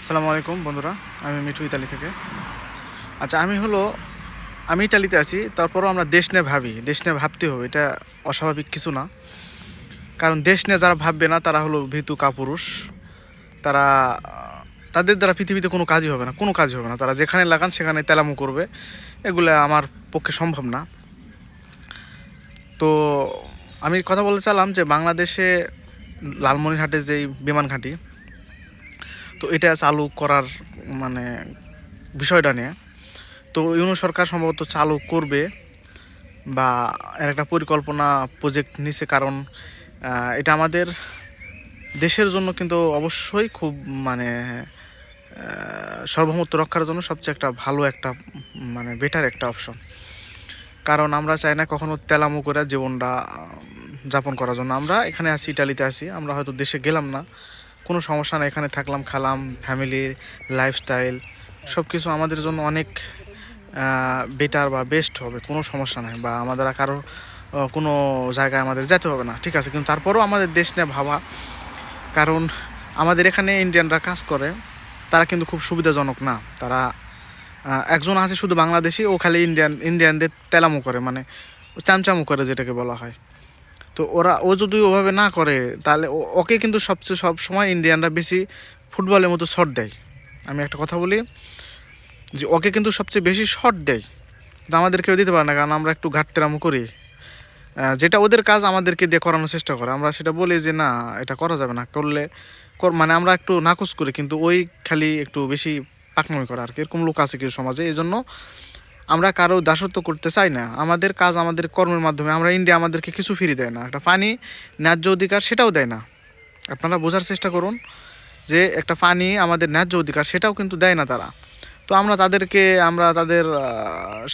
আসসালামু আলাইকুম বন্ধুরা, আমি মিঠু ইতালি থেকে। আচ্ছা, আমি ইতালিতে আছি, তারপরও আমরা দেশ নিয়ে ভাবি, দেশ নিয়ে ভাবতে হবে, এটা অস্বাভাবিক কিছু না। কারণ দেশ নিয়ে যারা ভাববে না তারা হলো ভীতু কাপুরুষ। তারা তাদের দ্বারা পৃথিবীতে কোনো কাজই হবে না, কোনো কাজই হবে না। তারা যেখানে লাগান সেখানে তেলামু করবে, এগুলো আমার পক্ষে সম্ভব না। তো আমি কথা বলতে চাইলাম যে বাংলাদেশে লালমনিরহাটের যেই বিমান ঘাঁটি, তো এটা চালু করার মানে বিষয়টা নিয়ে, তো ইউনূস সরকার সম্ভবত চালু করবে বা এর একটা পরিকল্পনা প্রজেক্ট নিছে। কারণ এটা আমাদের দেশের জন্য কিন্তু অবশ্যই খুব মানে সার্বভৌমত্ব রক্ষার জন্য সবচেয়ে একটা ভালো একটা মানে বেটার একটা অপশন। কারণ আমরা চাই না কখনো তেলামু করে জীবনটা যাপন করার জন্য। আমরা এখানে আছি, ইটালিতে আছি, আমরা হয়তো দেশে গেলাম না, কোনো সমস্যা না, এখানে থাকলাম, খালাম, ফ্যামিলির লাইফস্টাইল সব কিছু আমাদের জন্য অনেক বেটার বা বেস্ট হবে, কোনো সমস্যা নাই। বা আমাদের কারো কোনো জায়গায় আমাদের যেতে হবে না, ঠিক আছে। কিন্তু তারপরেও আমাদের দেশ নিয়ে ভাবা, কারণ আমাদের এখানে ইন্ডিয়ানরা কাজ করে, তারা কিন্তু খুব সুবিধাজনক না। তারা একজন আছে শুধু বাংলাদেশি, ও খালি ইন্ডিয়ানদের তেলামো করে, মানে চামচামো করে যেটাকে বলা হয়। তো ও যদি ওভাবে না করে, তাহলে ওকে কিন্তু সব সময় ইন্ডিয়ানরা বেশি ফুটবলের মতো শট দেয়। আমি একটা কথা বলি যে ওকে কিন্তু সবচেয়ে বেশি শট দেয়, কিন্তু আমাদের কেউ দিতে পারে না, কারণ আমরা একটু ঘাটতেরামো করি। যেটা ওদের কাজ আমাদেরকে দিয়ে করানোর চেষ্টা করে, আমরা সেটা বলি যে না, এটা করা যাবে না, করলে মানে আমরা একটু নাকচ করি, কিন্তু ওই খালি একটু বেশি পাকনামি করে আর কি। এরকম লোক আছে কিছু সমাজে, এই জন্য আমরা কারো দাসত্ব করতে চাই না। আমাদের কাজ আমাদের কর্মের মাধ্যমে। আমরা ইন্ডিয়া আমাদেরকে কিছু ফিরিয়ে দেয় না, একটা পানি ন্যায্য অধিকার সেটাও দেয় না। আপনারা বোঝার চেষ্টা করুন যে একটা পানি আমাদের ন্যায্য অধিকার সেটাও কিন্তু দেয় না তারা। তো আমরা তাদের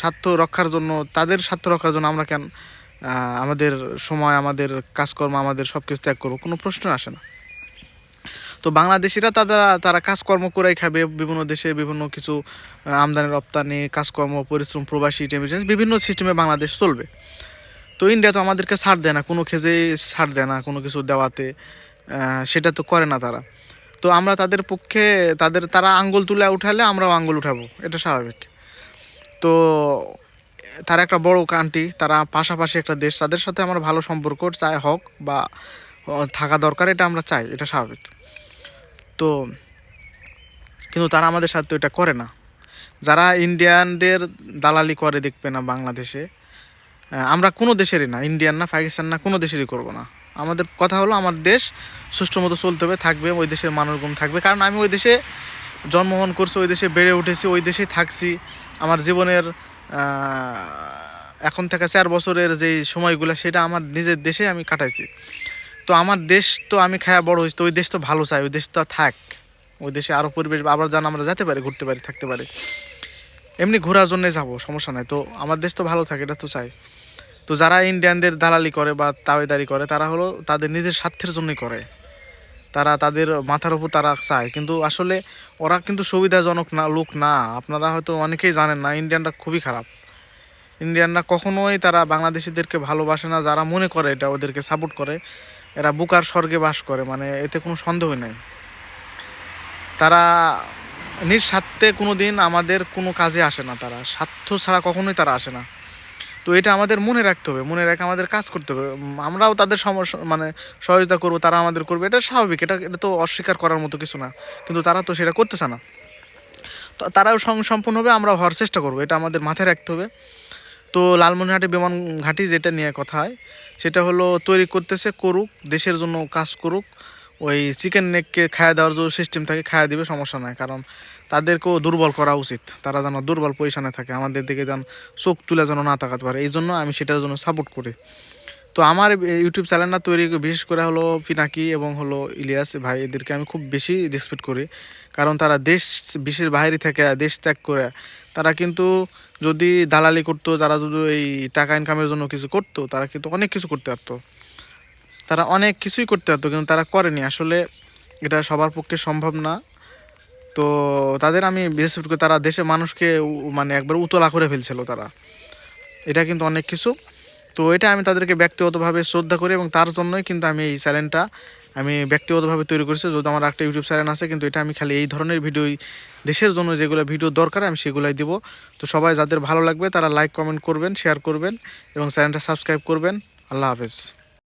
স্বার্থ রক্ষার জন্য, আমরা কেন আমাদের সময়, আমাদের কাজকর্ম, আমাদের সব কিছু ত্যাগ করবো? কোনো প্রশ্ন আসে না। তো বাংলাদেশিরা তারা কাজকর্ম করেই খাবে, বিভিন্ন দেশে বিভিন্ন কিছু আমদানি রপ্তানি কাজকর্ম, পরিশ্রম, প্রবাসী রেমিটেন্স, বিভিন্ন সিস্টেমে বাংলাদেশ চলবে। তো ইন্ডিয়া তো আমাদেরকে ছাড় দেয় না, কোনো ক্ষেত্রেই ছাড় দেয় না কোনো কিছু দেওয়াতে, সেটা তো করে না তারা। তো আমরা তাদের পক্ষে, তারা আঙ্গুল তুলে উঠালে আমরাও আঙ্গুল উঠাবো, এটা স্বাভাবিক। তো তারা একটা বড় কান্ট্রি, তারা পাশাপাশি একটা দেশ, তাদের সাথে আমার ভালো সম্পর্ক চাই হোক বা থাকা দরকার, এটা আমরা চাই, এটা স্বাভাবিক। তো কিন্তু তারা আমাদের সাথে এটা করে না। যারা ইন্ডিয়ানদের দালালি করে দেখবে না বাংলাদেশে, আমরা কোনো দেশেরই না, ইন্ডিয়ান না, পাকিস্তান না, কোনো দেশেরই করব না। আমাদের কথা হলো আমার দেশ সুষ্ঠু মতো চলতে হবে, থাকবে, ওই দেশের মানুষগুলো থাকবে। কারণ আমি ওই দেশে জন্মগ্রহণ করছি, ওই দেশে বেড়ে উঠেছি, ওই দেশেই থাকছি। আমার জীবনের এখন থেকে 4 বছরের যেই সময়গুলো, সেটা আমার নিজের দেশে আমি কাটাইছি। তো আমার দেশ তো আমি খায়া বড় হয়েছি, তো ওই দেশ তো ভালো চাই, ওই দেশ তো থাক, ওই দেশে আরও পরিবেশ আবার যেন আমরা যেতে পারি, ঘুরতে পারি, থাকতে পারি। এমনি ঘোরার জন্যে যাবো, সমস্যা নাই। তো আমার দেশ তো ভালো থাকে, এটা তো চাই। তো যারা ইন্ডিয়ানদের দালালি করে বা তাবেদারি করে, তারা হলো তাদের নিজের স্বার্থের জন্যই করে। তারা তাদের মাথার উপর তারা চায়, কিন্তু আসলে ওরা কিন্তু সুবিধাজনক না লোক না। আপনারা হয়তো অনেকেই জানেন না, ইন্ডিয়ানরা খুবই খারাপ। ইন্ডিয়ানরা কখনোই তারা বাংলাদেশিদেরকে ভালোবাসে না। যারা মনে করে এটা ওদেরকে সাপোর্ট করে, এরা বুকার স্বর্গে বাস করে, মানে এতে কোনো সন্দেহ নেই। তারা নিজ স্বার্থে কোনো দিন আমাদের কোনো কাজে আসে না, তারা স্বার্থ ছাড়া কখনোই তারা আসে না। তো এটা আমাদের মনে রাখতে হবে, মনে রেখে আমাদের কাজ করতে হবে। আমরাও তাদের সমস্যা মানে সহযোগিতা করবো, তারা আমাদের করবে, এটা স্বাভাবিক। এটা এটা তো অস্বীকার করার মতো কিছু না, কিন্তু তারা তো সেটা করতেছে না। তো তারাও সম্পূর্ণ হবে, আমরা হওয়ার চেষ্টা করবো, এটা আমাদের মাথায় রাখতে হবে। তো লালমনিরহাটে বিমান ঘাঁটি যেটা নিয়ে কথা হয়, সেটা হলো তৈরি করতেছে, করুক, দেশের জন্য কাজ করুক। ওই চিকেন নেককে খাওয়া দেওয়ার যে সিস্টেম থাকে, খাওয়া দিবে, সমস্যা নাই। কারণ তাদেরকেও দুর্বল করা উচিত, তারা যেন দুর্বল পজিশনে থাকে, আমাদের দিকে যেন চোখ তুলে যেন না তাকাতে পারে, এই জন্য আমি সেটার জন্য সাপোর্ট করি। তো আমার ইউটিউব চ্যানেলটা তৈরি বিশেষ করে হলো পিনাকি এবং হলো ইলিয়াস ভাই, এদেরকে আমি খুব বেশি রেসপেক্ট করি। কারণ তারা দেশ বিশেষ বাইরে থেকে দেশ ত্যাগ করে, তারা কিন্তু যদি দালালি করতো, তারা যদি এই টাকা ইনকামের জন্য কিছু করতো, তারা কিন্তু অনেক কিছু করতে পারতো, তারা অনেক কিছুই করতে পারতো, কিন্তু তারা করেনি। আসলে এটা সবার পক্ষে সম্ভব না। তো তাদের আমি রেসপেক্ট করি। তারা দেশের মানুষকে মানে একবার উতলা করে ফেলছিল তারা, এটা কিন্তু অনেক কিছু। তো এটা আমি তাদেরকে ব্যক্তিগতভাবে শ্রদ্ধা করি এবং তার জন্যই কিন্তু আমি এই চ্যানেলটা আমি ব্যক্তিগতভাবে তৈরি করেছি। যদি আমার একটা ইউটিউব চ্যানেল আছে, কিন্তু এটা আমি খালি এই ধরনের ভিডিওই, দেশের জন্য যেগুলো ভিডিও দরকার আমি সেগুলাই দিব। তো সবাই যাদের ভালো লাগবে তারা লাইক কমেন্ট করবেন, শেয়ার করবেন এবং চ্যানেলটা সাবস্ক্রাইব করবেন। আল্লাহ হাফেজ।